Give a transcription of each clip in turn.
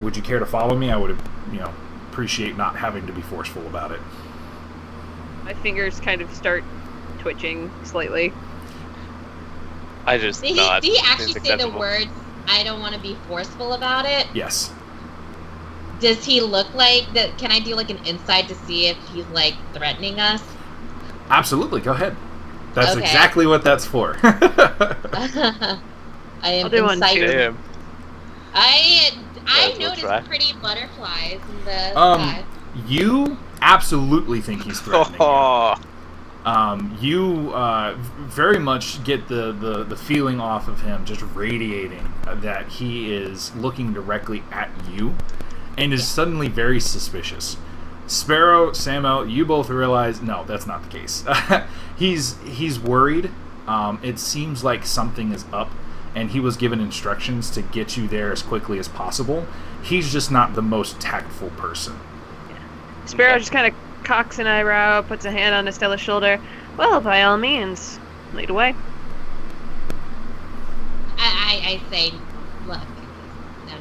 Would you care to follow me? I would, appreciate not having to be forceful about it. My fingers kind of start twitching slightly. I just Did he actually say the words, I don't want to be forceful about it? Yes. Does he look like that? Can I do like an insight to see if he's like threatening us? Absolutely, go ahead. That's Okay. exactly what that's for. I am insight. I noticed pretty butterflies in the sky. You absolutely think he's threatening you. You very much get the feeling off of him, just radiating, that he is looking directly at you, and is suddenly very suspicious. Sparrow, Samael, you both realize, no, that's not the case. He's worried. It seems like something is up, and he was given instructions to get you there as quickly as possible. He's just not the most tactful person. Sparrow just kind of cocks an eyebrow, puts a hand on Estella's shoulder. Well, by all means, lead away. I say, look, no.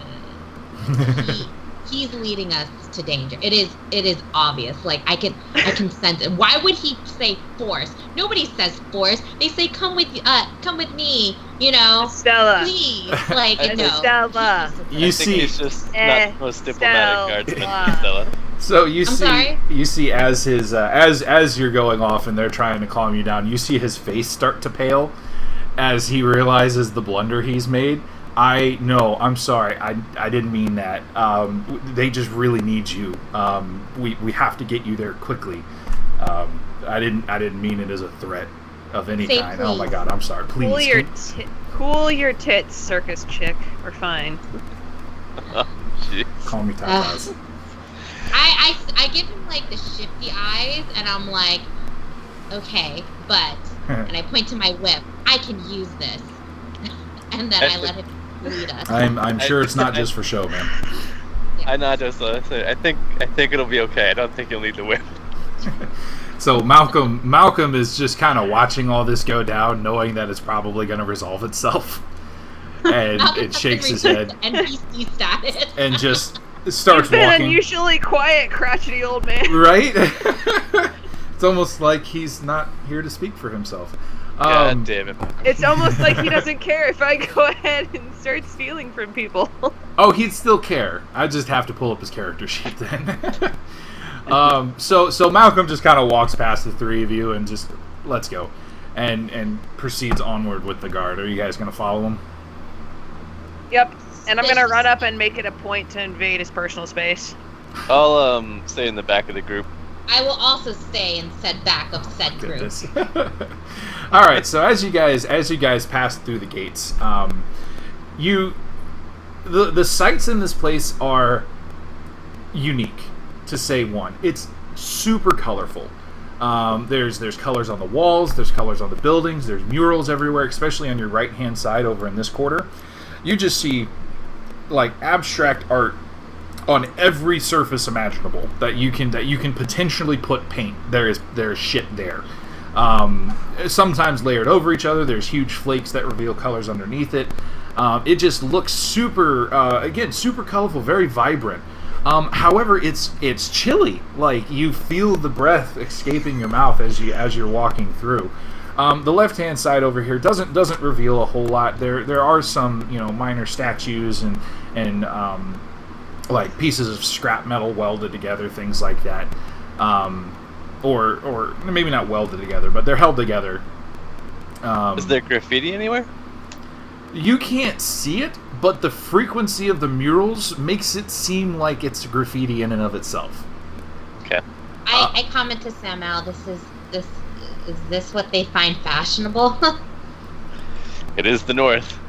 He's leading us to danger. It is obvious. Like I can sense it. Why would he say force? Nobody says force. They say come with me. Estella. Please, like no. Estella. I think he's just not the most diplomatic guardsman, Estella. So you see as his as you're going off and they're trying to calm you down, you see his face start to pale as he realizes the blunder he's made. I'm sorry. I didn't mean that. They just really need you. We have to get you there quickly. I didn't mean it as a threat of any kind. Please. Oh my God, I'm sorry. Please. Cool your tits, circus chick. We're fine. Oh, call me Taz. I give him like the shifty eyes, and I'm like, okay, but, and I point to my whip. I can use this, and then I let him lead us. I'm sure it's not just for show, man. Yeah. I know, just I think it'll be okay. I don't think you'll need the whip. So Malcolm is just kind of watching all this go down, knowing that it's probably going to resolve itself, and it shakes his head NPC status, and just starts You've been walking. Unusually quiet, crotchety old man. Right? It's almost like he's not here to speak for himself. God damn it. It's almost like he doesn't care if I go ahead and start stealing from people. Oh, he'd still care. I just have to pull up his character sheet then. So Malcolm just kind of walks past the three of you and just let's go, and proceeds onward with the guard. Are you guys gonna follow him? Yep. And I'm gonna run up and make it a point to invade his personal space. I'll stay in the back of the group. I will also stay in said back of said group. All right. So as you guys pass through the gates, the sights in this place are unique, to say one. It's super colorful. There's colors on the walls, there's colors on the buildings, there's murals everywhere, especially on your right hand side over in this quarter. You just see like abstract art on every surface imaginable that you can potentially put paint. There's shit there. Sometimes layered over each other. There's huge flakes that reveal colors underneath it. It just looks super colorful, very vibrant. However, it's chilly. Like you feel the breath escaping your mouth as you're walking through. The left-hand side over here doesn't reveal a whole lot. There are some minor statues and like pieces of scrap metal welded together, things like that, or maybe not welded together, but they're held together. Is there graffiti anywhere? You can't see it, but the frequency of the murals makes it seem like it's graffiti in and of itself. Okay. I comment to Samael, is this what they find fashionable? It is the North.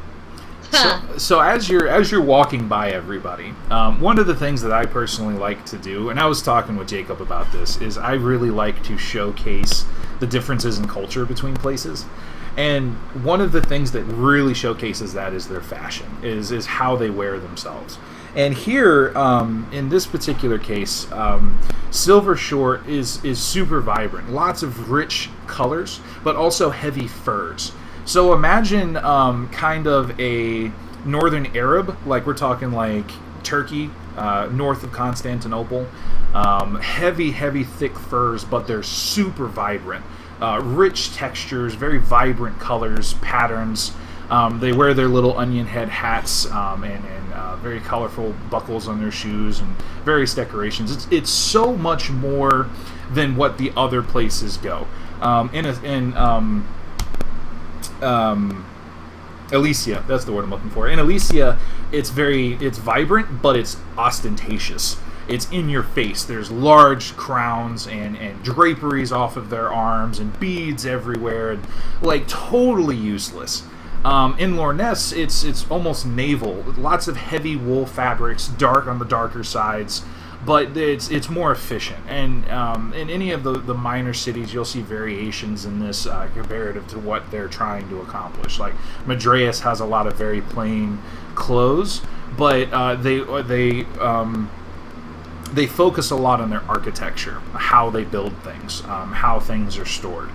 So as you're walking by everybody, one of the things that I personally like to do, and I was talking with Jakob about this, is I really like to showcase the differences in culture between places. And one of the things that really showcases that is their fashion, is how they wear themselves. And here, in this particular case, Silvershore is super vibrant. Lots of rich colors, but also heavy furs. So imagine kind of a northern Arab, like we're talking like Turkey, north of Constantinople. Heavy, thick furs, but they're super vibrant. Rich textures, very vibrant colors, patterns. They wear their little onion head hats and very colorful buckles on their shoes and various decorations. It's so much more than what the other places go. In Elysia, that's the word I'm looking for. In Elysia, it's vibrant, but it's ostentatious. It's in your face. There's large crowns and draperies off of their arms and beads everywhere, and like totally useless. In Lorness, it's almost naval. Lots of heavy wool fabrics, dark on the darker sides, but it's more efficient. And in any of the minor cities, you'll see variations in this comparative to what they're trying to accomplish. Like Madreus has a lot of very plain clothes, but they focus a lot on their architecture, how they build things, how things are stored.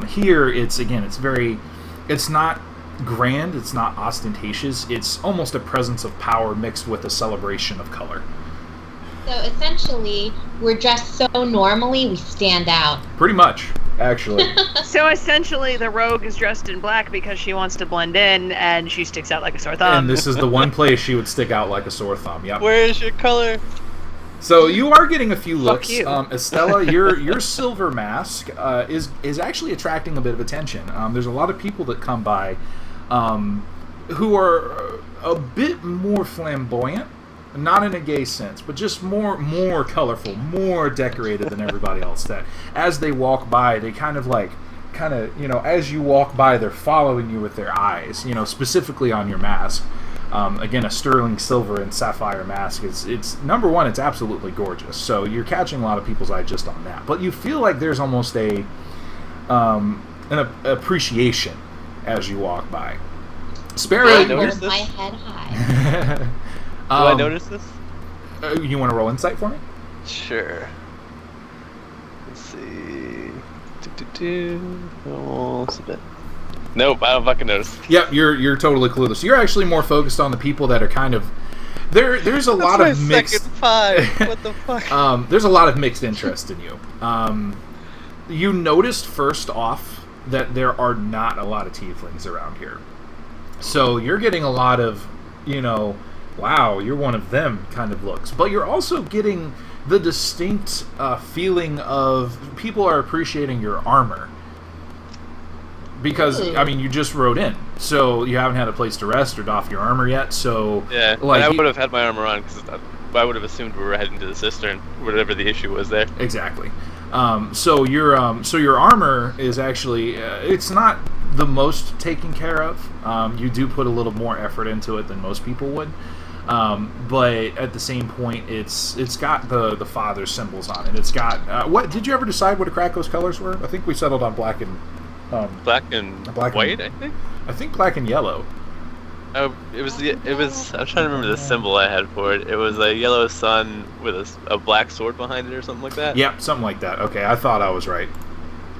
Here, it's not grand, it's not ostentatious, it's almost a presence of power mixed with a celebration of color. So essentially, we're dressed so normally, we stand out. Pretty much, actually. So essentially, the rogue is dressed in black because she wants to blend in, and she sticks out like a sore thumb. And this is the one place she would stick out like a sore thumb, yep. Where is your color? So you are getting a few looks. Fuck you. Estella, your silver mask is actually attracting a bit of attention. There's a lot of people that come by who are a bit more flamboyant, not in a gay sense, but just more colorful, more decorated than everybody else. That as they walk by, they kind of as you walk by, they're following you with their eyes, specifically on your mask. Again, a sterling silver and sapphire mask. It's number one, it's absolutely gorgeous. So you're catching a lot of people's eye just on that. But you feel like there's almost an appreciation as you walk by. Sparrow, I hold my head high. Do I notice this? You want to roll insight for me? Sure. Let's see. Almost a bit. Nope, I don't fucking notice. Yep, you're totally clueless. You're actually more focused on the people that are kind of there's a lot of mixed. Second five. What the fuck? There's a lot of mixed interest in you. You noticed first off that there are not a lot of tieflings around here, so you're getting a lot of wow, you're one of them kind of looks. But you're also getting the distinct feeling of people are appreciating your armor. Because, you just rode in, so you haven't had a place to rest or doff your armor yet, so... Yeah, and I would have had my armor on, because I would have assumed we were heading to the cistern, whatever the issue was there. Exactly. So your armor is actually... it's not the most taken care of. You do put a little more effort into it than most people would. But at the same point, it's got the father's symbols on it. It's got... what did you ever decide what Krako's colors were? I think we settled on black and... black and white, I think. I think black and yellow. Oh, it was. I'm trying to remember the symbol I had for it. It was a yellow sun with a black sword behind it, or something like that. Yeah, something like that. Okay, I thought I was right.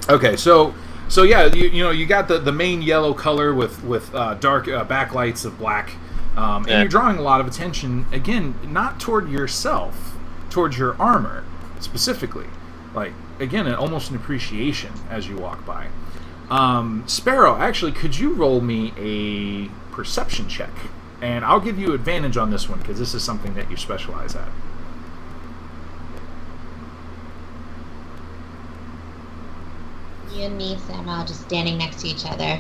Okay, so yeah, you got the main yellow color with dark backlights of black, and you're drawing a lot of attention again, not toward yourself, towards your armor specifically. Like again, almost an appreciation as you walk by. Sparrow, actually, could you roll me a perception check? And I'll give you advantage on this one, because this is something that you specialize at. You and me, Samael, just standing next to each other.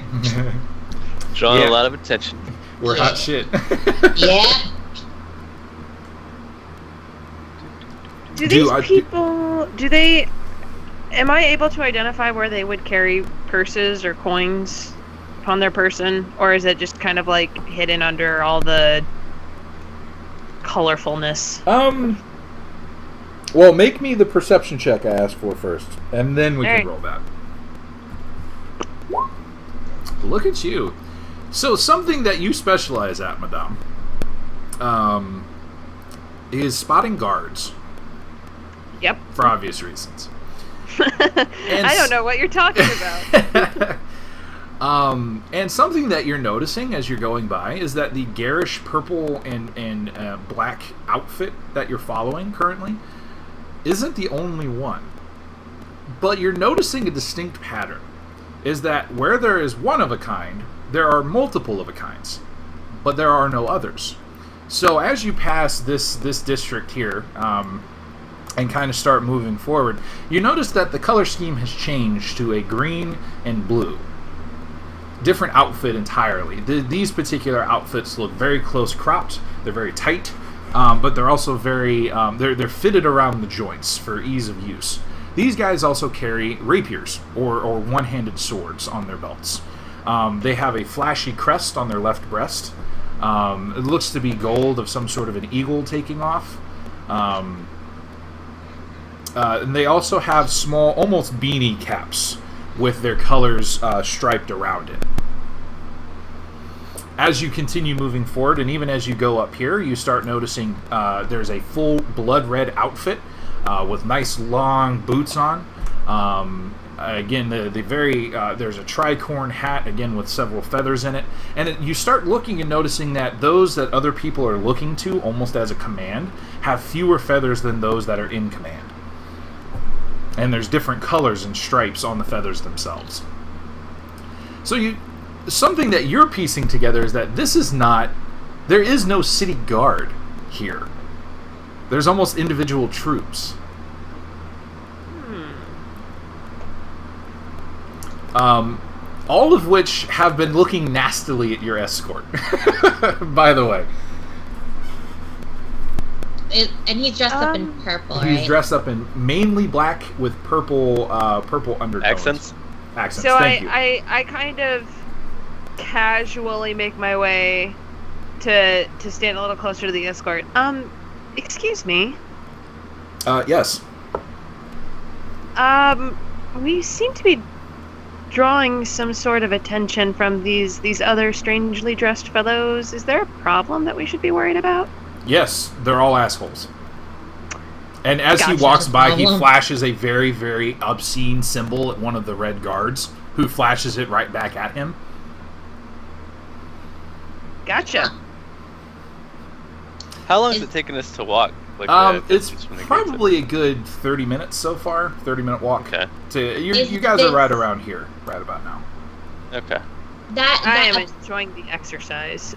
Drawing a lot of attention. We're hot shit. Yeah. Am I able to identify where they would carry purses or coins upon their person? Or is it just kind of like hidden under all the colorfulness? Well, make me the perception check I asked for first, and then we can roll that. Look at you. So something that you specialize at, madame, is spotting guards. Yep. For obvious reasons. I don't know what you're talking about. And something that you're noticing as you're going by is that the garish purple and black outfit that you're following currently isn't the only one. But you're noticing a distinct pattern, is that where there is one of a kind, there are multiple of a kinds, but there are no others. So as you pass this district here, and kind of start moving forward, you notice that the color scheme has changed to a green and blue. Different outfit entirely. These particular outfits look very close cropped. They're very tight, but they're also very they're fitted around the joints for ease of use. These guys also carry rapiers or one-handed swords on their belts. They have a flashy crest on their left breast. It looks to be gold of some sort of an eagle taking off. And they also have small, almost beanie caps with their colors striped around it. As you continue moving forward, and even as you go up here, you start noticing there's a full blood red outfit with nice long boots on. Again, there's a tricorn hat, again with several feathers in it. And you start looking and noticing that those that other people are looking to, almost as a command, have fewer feathers than those that are in command. And there's different colors and stripes on the feathers themselves. So something that you're piecing together is that there is no city guard here. There's almost individual troops. All of which have been looking nastily at your escort, by the way. And he's dressed up in purple, right? He's dressed up in mainly black with purple undertones. Accents? Accents, So thank you. I kind of casually make my way to stand a little closer to the escort. Excuse me. Yes. We seem to be drawing some sort of attention from these other strangely dressed fellows. Is there a problem that we should be worried about? Yes, they're all assholes. And as he Gotcha. walks by, he flashes a very, very obscene symbol at one of the red guards, who flashes it right back at him. Gotcha. How long has it taken us to walk? It's probably a good 30 minutes so far. 30-minute walk. Okay. You guys are right around here, right about now. Okay. I am enjoying the exercise.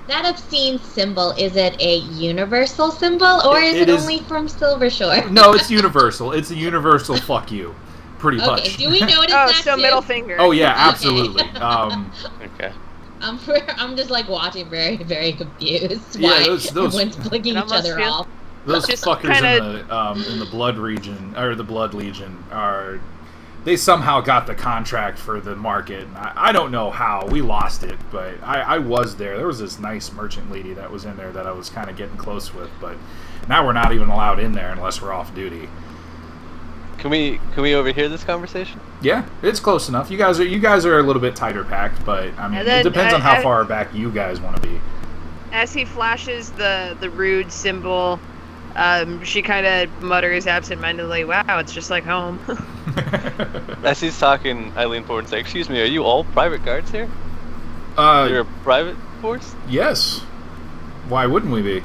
That obscene symbol, is it a universal symbol, or is it only from Silvershore? No, it's universal. It's a universal fuck you, pretty much. Okay, do we notice that so too? middle finger. Oh yeah, absolutely. Okay. I'm just like watching very, very confused. Yeah, why those everyone's flicking each other off. Those Just fuckers in the Blood Region, or the Blood Legion, they somehow got the contract for the market. I don't know how. We lost it, but I was there. There was this nice merchant lady that was in there that I was kind of getting close with, but now we're not even allowed in there unless we're off duty. Can we overhear this conversation? Yeah, it's close enough. You guys are a little bit tighter packed, but I mean, it depends on how far back you guys want to be. As he flashes the rude symbol, she kind of mutters absentmindedly, "Wow, it's just like home." As he's talking, I lean forward and say, "Excuse me, are you all private guards here? You're a private force?" Yes. Why wouldn't we be?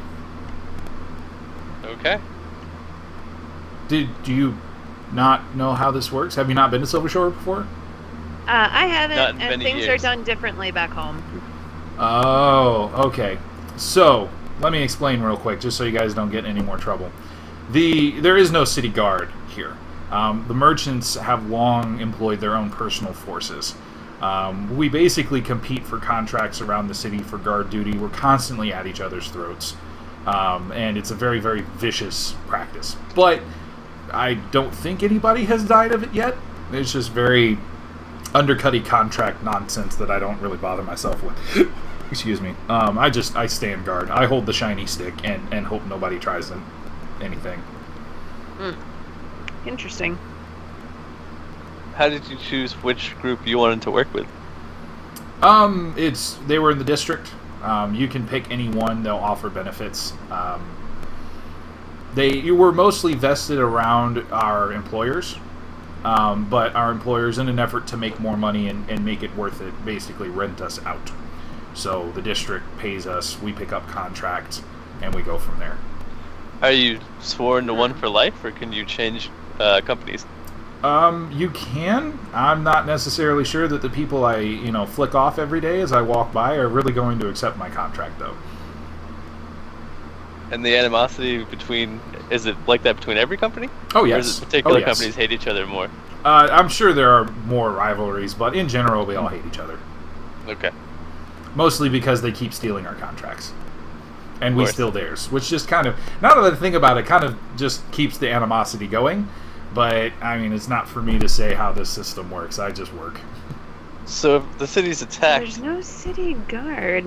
Okay. Do you not know how this works? Have you not been to Silvershore before? I haven't, Not in and many things are years. done differently back home. Oh, okay. So, let me explain real quick, just so you guys don't get in any more trouble. There is no city guard here. The merchants have long employed their own personal forces. We basically compete for contracts around the city for guard duty. We're constantly at each other's throats. And it's a very, very vicious practice. But I don't think anybody has died of it yet. It's just very undercutty contract nonsense that I don't really bother myself with. Excuse me. I stand guard. I hold the shiny stick and hope nobody tries anything. Interesting. How did you choose which group you wanted to work with? They were in the district. You can pick any one. They'll offer benefits. You were mostly vested around our employers, but our employers, in an effort to make more money and make it worth it, basically rent us out. So the district pays us, we pick up contracts, and we go from there. Are you sworn to one for life, or can you change companies? You can. I'm not necessarily sure that the people I, flick off every day as I walk by are really going to accept my contract, though. And the animosity between, is it like that between every company? Oh, Or yes. is it particular yes. companies hate each other more? I'm sure there are more rivalries, but in general, we all hate each other. Okay. Mostly because they keep stealing our contracts. And we course. steal theirs, which just kind of, now that I think about it, kind of just keeps the animosity going. But, I mean, it's not for me to say how this system works. I just work. So if the city's attacked, There's no city guard.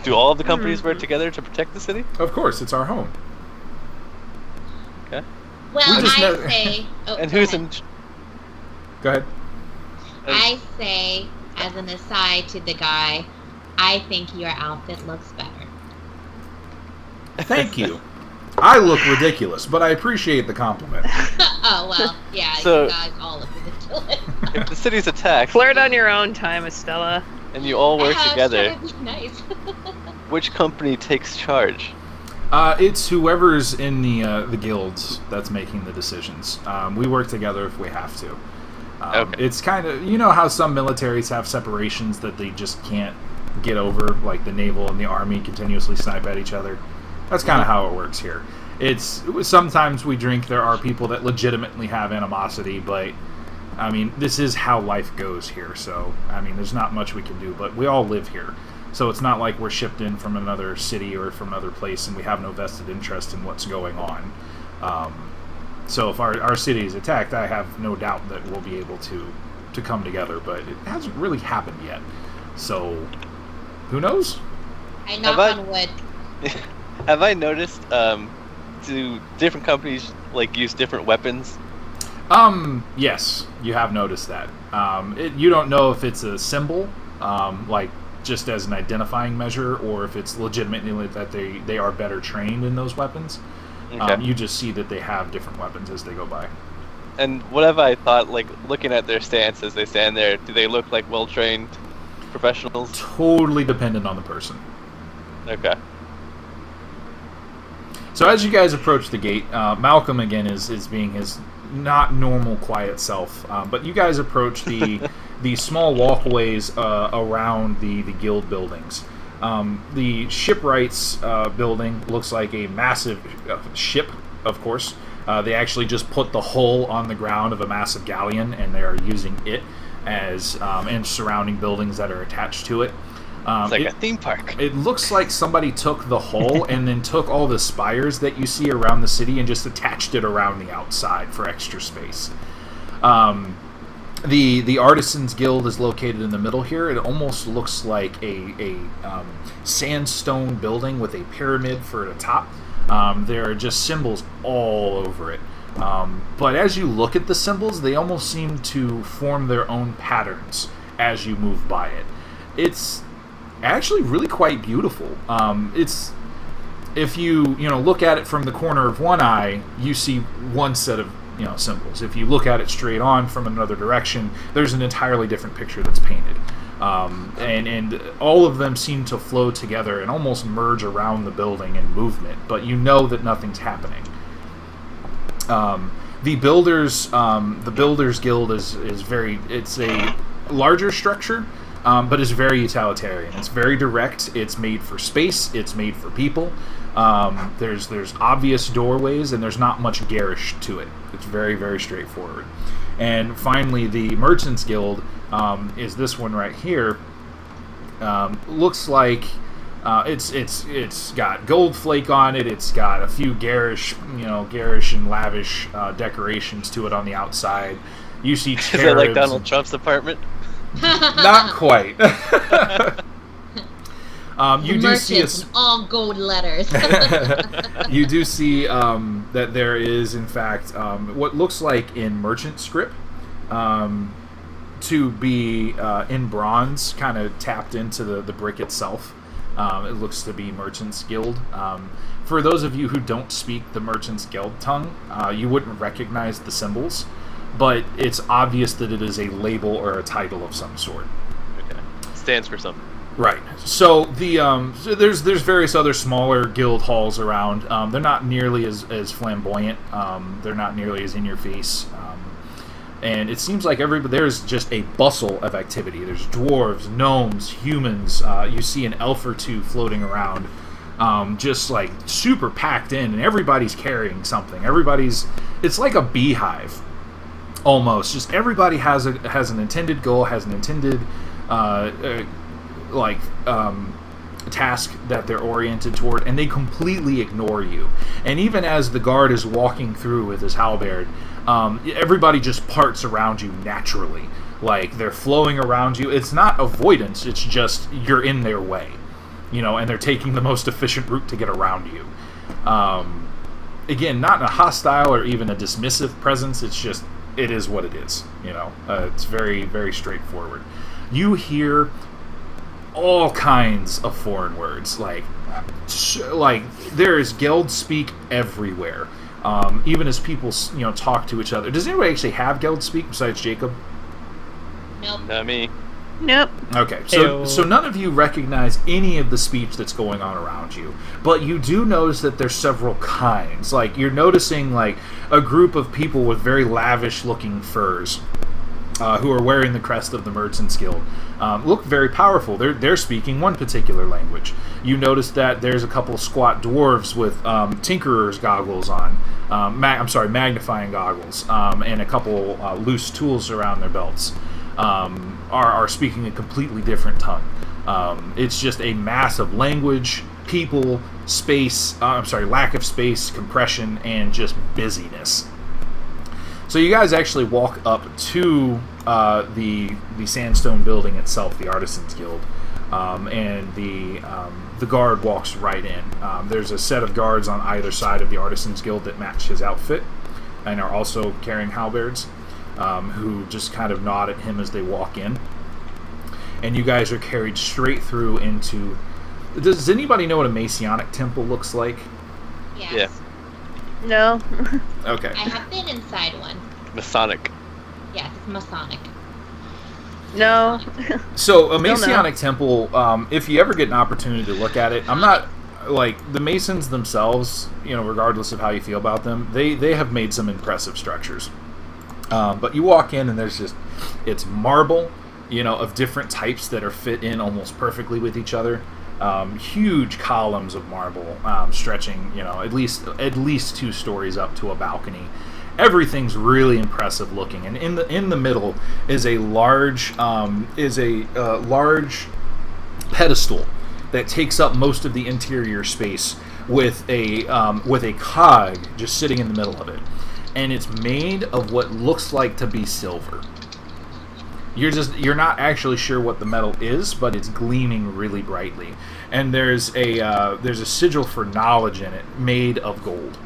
do all of the companies work together to protect the city? Of course, it's our home. Okay. Well, We just I know- say. Oh, And go who's ahead. in? Go ahead. I say, as an aside to the guy, I think your outfit looks better. Thank you. I look ridiculous, but I appreciate the compliment. Oh well, yeah, So- you guys all look ridiculous. If the city's attacked Flirt on your own time, Estella. and you all work Oh, together, trying to be nice. which company takes charge? It's whoever's in the guilds that's making the decisions. We work together if we have to. Okay. It's kind of, how some militaries have separations that they just can't get over, like the naval and the army continuously snipe at each other. That's kind of how it works here. It's sometimes we drink. There are people that legitimately have animosity, but I mean, this is how life goes here. So I mean, there's not much we can do. But we all live here, so it's not like we're shipped in from another city or from another place, and we have no vested interest in what's going on. So if our city is attacked, I have no doubt that we'll be able to come together. But it hasn't really happened yet. So who knows? I knock Have I- on wood. Have I noticed? Do different companies use different weapons? Yes, you have noticed that. You don't know if it's a symbol, just as an identifying measure, or if it's legitimately that they are better trained in those weapons. Okay. You just see that they have different weapons as they go by. And what have I thought? Looking at their stance as they stand there, do they look like well-trained professionals? Totally dependent on the person. Okay. So as you guys approach the gate, Malcolm again is being his not normal quiet self, but you guys approach the small walkways around the guild buildings. The shipwrights building looks like a massive ship, of course. They actually just put the hull on the ground of a massive galleon, and they are using it as and surrounding buildings that are attached to it. It's like a theme park. It looks like somebody took the hull and then took all the spires that you see around the city and just attached it around the outside for extra space. The Artisans Guild is located in the middle here. It almost looks like a sandstone building with a pyramid for the top. There are just symbols all over it. But as you look at the symbols, they almost seem to form their own patterns as you move by it. It's actually really quite beautiful. It's if you look at it from the corner of one eye, you see one set of symbols. If you look at it straight on from another direction, there's an entirely different picture that's painted. And all of them seem to flow together and almost merge around the building in movement, but you know that nothing's happening. The Builders Guild is it's a larger structure, but it's very utilitarian. It's very direct. It's made for space. It's made for people. There's obvious doorways, and there's not much garish to it. It's very, very straightforward. And finally, the Merchants Guild is this one right here. Looks like it's got gold flake on it. It's got a few garish and lavish decorations to it on the outside. You see cherubs. Is it like Donald Trump's apartment? Not quite. You do see Merchants in all gold letters. you do see that there is, in fact, what looks like in merchant script to be in bronze, kind of tapped into the brick itself. It looks to be Merchants Guild. for those of you who don't speak the Merchant's Guild tongue, you wouldn't recognize the symbols, but it's obvious that it is a label or a title of some sort. Okay. Stands for something. Right. So so there's various other smaller guild halls around. They're not nearly as flamboyant. They're not nearly as in your face. And it seems like there's just a bustle of activity. There's dwarves, gnomes, humans. You see an elf or two floating around, just like super packed in, and everybody's carrying something. It's like a beehive, almost. Just everybody has an intended goal, has an intended task that they're oriented toward, and they completely ignore you. And even as the guard is walking through with his halberd, everybody just parts around you naturally. Like, they're flowing around you. It's not avoidance, it's just you're in their way, and they're taking the most efficient route to get around you. Again, not in a hostile or even a dismissive presence, it is what it is. It's very, very straightforward. You hear all kinds of foreign words, like there is guild speak everywhere. Even as people talk to each other. Does anybody actually have guild speak besides Jacob? Nope. Not me. Nope. Okay, so none of you recognize any of the speech that's going on around you, but you do notice that there's several kinds. Like, you're noticing like a group of people with very lavish looking furs, who are wearing the crest of the Merchant's Guild, look very powerful. They're speaking one particular language. You notice that there's a couple of squat dwarves with tinkerer's goggles on, magnifying goggles, and a couple loose tools around their belts, are speaking a completely different tongue. It's just a mass of language, people, space, lack of space, compression, and just busyness. So you guys actually walk up to the sandstone building itself, the Artisans Guild, and the guard walks right in. There's a set of guards on either side of the Artisans Guild that match his outfit and are also carrying halberds, who just kind of nod at him as they walk in. And you guys are carried straight through into... Does anybody know what a Masonic temple looks like? Yes. Yeah. No. Okay. I have been inside one. Masonic. Yes, it's Masonic. No. So a Masonic temple, if you ever get an opportunity to look at it, I'm not like the Masons themselves, regardless of how you feel about them, they have made some impressive structures. But you walk in and it's marble, of different types that are fit in almost perfectly with each other. Huge columns of marble, stretching, at least 2 stories up to a balcony. Everything's really impressive looking, and in the middle is a large pedestal that takes up most of the interior space with a cog just sitting in the middle of it, and it's made of what looks like to be silver. You're not actually sure what the metal is, but it's gleaming really brightly. And there's a sigil for knowledge in it, made of gold.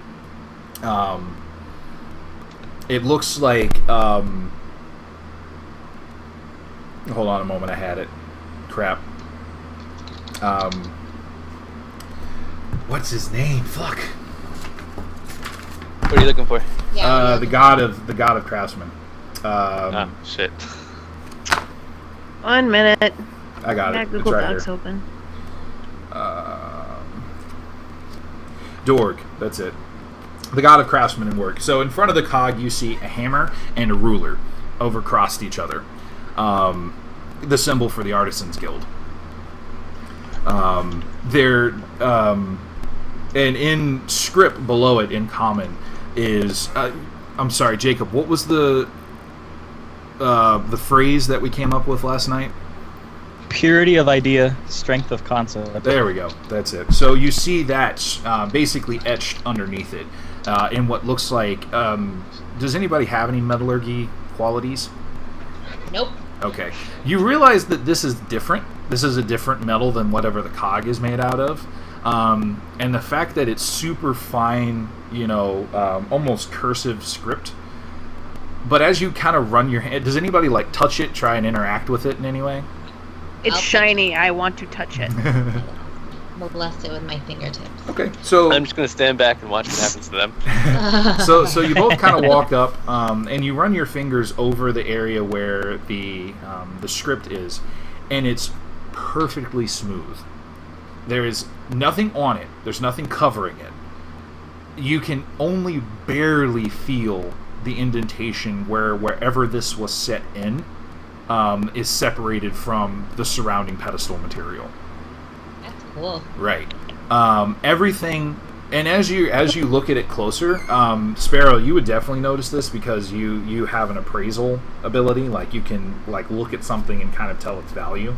It looks like hold on a moment, I had it. Crap. What's his name? Fuck. What are you looking for? Yeah. The god of craftsmen. Shit. 1 minute. I got I it. got Google it's right Docs here. open. Dorg, that's it. The god of craftsmen and work. So in front of the cog, you see a hammer and a ruler overcrossed each other. The symbol for the Artisans Guild. And in script below it, in common, is I'm sorry, Jacob. What was the phrase that we came up with last night? Purity of idea, strength of concept. There we go. That's it. So you see that basically etched underneath it in what looks like... does anybody have any metallurgy qualities? Nope. Okay. You realize that this is different. This is a different metal than whatever the cog is made out of. And the fact that it's super fine, almost cursive script. But as you kind of run your hand... Does anybody, touch it, try and interact with it in any way? It's I'll shiny. I want to touch it. molest it with my fingertips. Okay, so I'm just gonna stand back and watch what happens to them. so you both kind of walk up, and you run your fingers over the area where the script is, and it's perfectly smooth. There is nothing on it. There's nothing covering it. You can only barely feel the indentation wherever this was set in is separated from the surrounding pedestal material. That's cool. Right. Everything, and as you look at it closer, Sparrow, you would definitely notice this because you have an appraisal ability. Like you can look at something and kind of tell its value.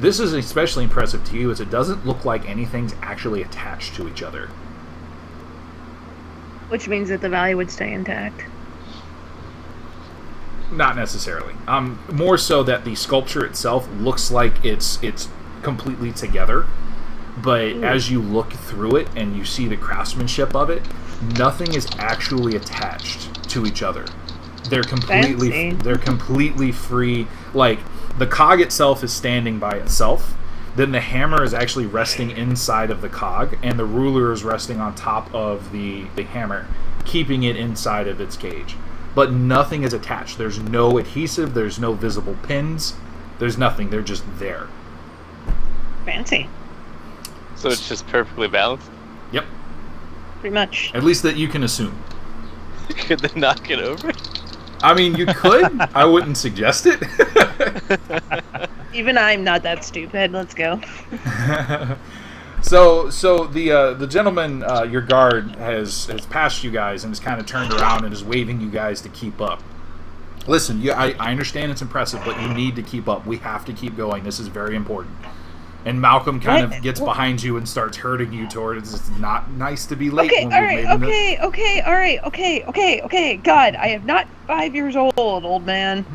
This is especially impressive to you as it doesn't look like anything's actually attached to each other. Which means that the value would stay intact. Not necessarily. More so that the sculpture itself looks like it's completely together, but as you look through it and you see the craftsmanship of it, nothing is actually attached to each other. They're completely free. Like the cog itself is standing by itself. Then the hammer is actually resting inside of the cog, and the ruler is resting on top of the hammer, keeping it inside of its cage. But nothing is attached. There's no adhesive, there's no visible pins, there's nothing. They're just there. Fancy. So it's just perfectly balanced? Yep. Pretty much. At least that you can assume. Could they knock it over? I mean, you could. I wouldn't suggest it. Even I'm not that stupid. Let's go. So the gentleman, your guard, has passed you guys and has kind of turned around and is waving you guys to keep up. Listen, I understand it's impressive, but you need to keep up. We have to keep going. This is very important. And Malcolm kind of gets behind you and starts herding you towards. It's not nice to be late. Okay, okay. God, I am not 5 years old man.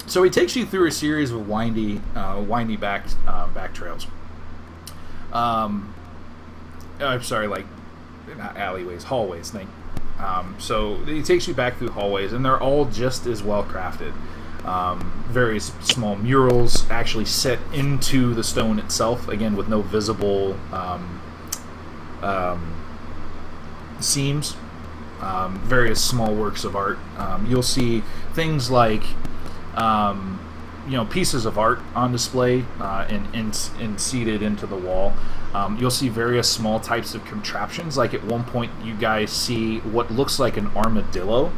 So he takes you through a series of windy back trails. I'm sorry, like not alleyways, hallways. So he takes you back through hallways, and they're all just as well crafted. Various small murals actually set into the stone itself, again with no visible seams. Various small works of art. You'll see things like pieces of art on display and seated into the wall. You'll see various small types of contraptions. Like at one point you guys see what looks like an armadillo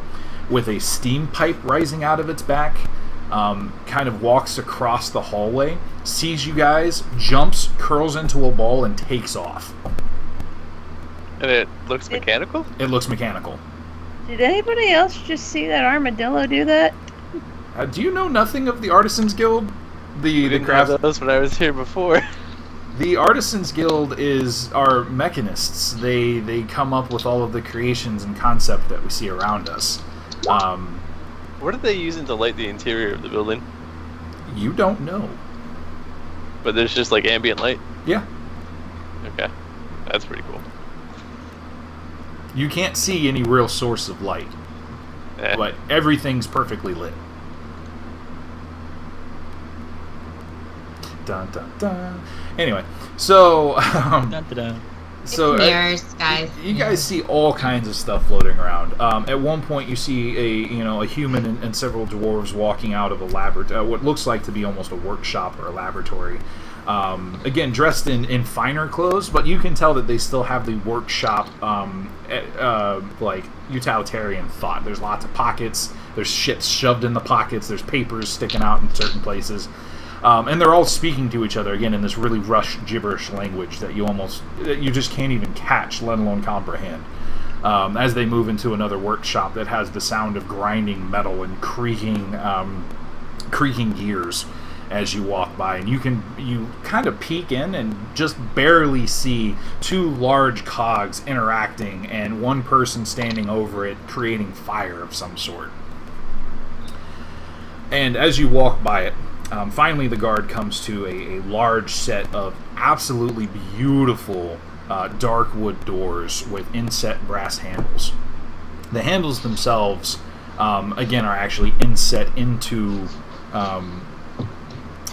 with a steam pipe rising out of its back. Kind of walks across the hallway, sees you guys, jumps, curls into a ball, and takes off. And it looks mechanical? It looks mechanical. Did anybody else just see that armadillo do that? Do you know nothing of the Artisans Guild? The craft. Those when I was here before. The Artisans Guild are mechanists. They come up with all of the creations and concept that we see around us. What are they using to light the interior of the building? You don't know. But there's just like ambient light? Yeah. Okay. That's pretty cool. You can't see any real source of light. But everything's perfectly lit. Dun dun dun. Anyway, so Dun, dun, dun. so mirrors, guys. You guys see all kinds of stuff floating around. At one point, you see a human and several dwarves walking out of a laboratory, what looks like to be almost a workshop or a laboratory. Again, dressed in finer clothes, but you can tell that they still have the workshop like utilitarian thought. There's lots of pockets. There's shit shoved in the pockets. There's papers sticking out in certain places. And they're all speaking to each other, again, in this really rushed gibberish language that you just can't even catch, let alone comprehend. As they move into another workshop that has the sound of grinding metal and creaking gears as you walk by. And you kind of peek in and just barely see two large cogs interacting and one person standing over it creating fire of some sort. And as you walk by it, finally the guard comes to a large set of absolutely beautiful dark wood doors with inset brass handles. The handles themselves, again, are actually inset into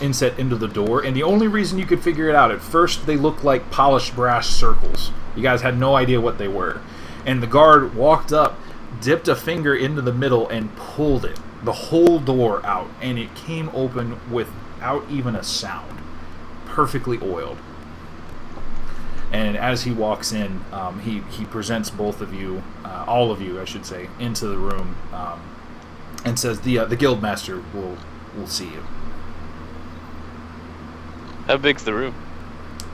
inset into the door, and the only reason you could figure it out, at first they looked like polished brass circles. You guys had no idea what they were. And the guard walked up, dipped a finger into the middle, and pulled it, the whole door out, and it came open without even a sound. Perfectly oiled. And as he walks in, he presents both of you, all of you, I should say, into the room, and says the guildmaster will see you. How big's the room?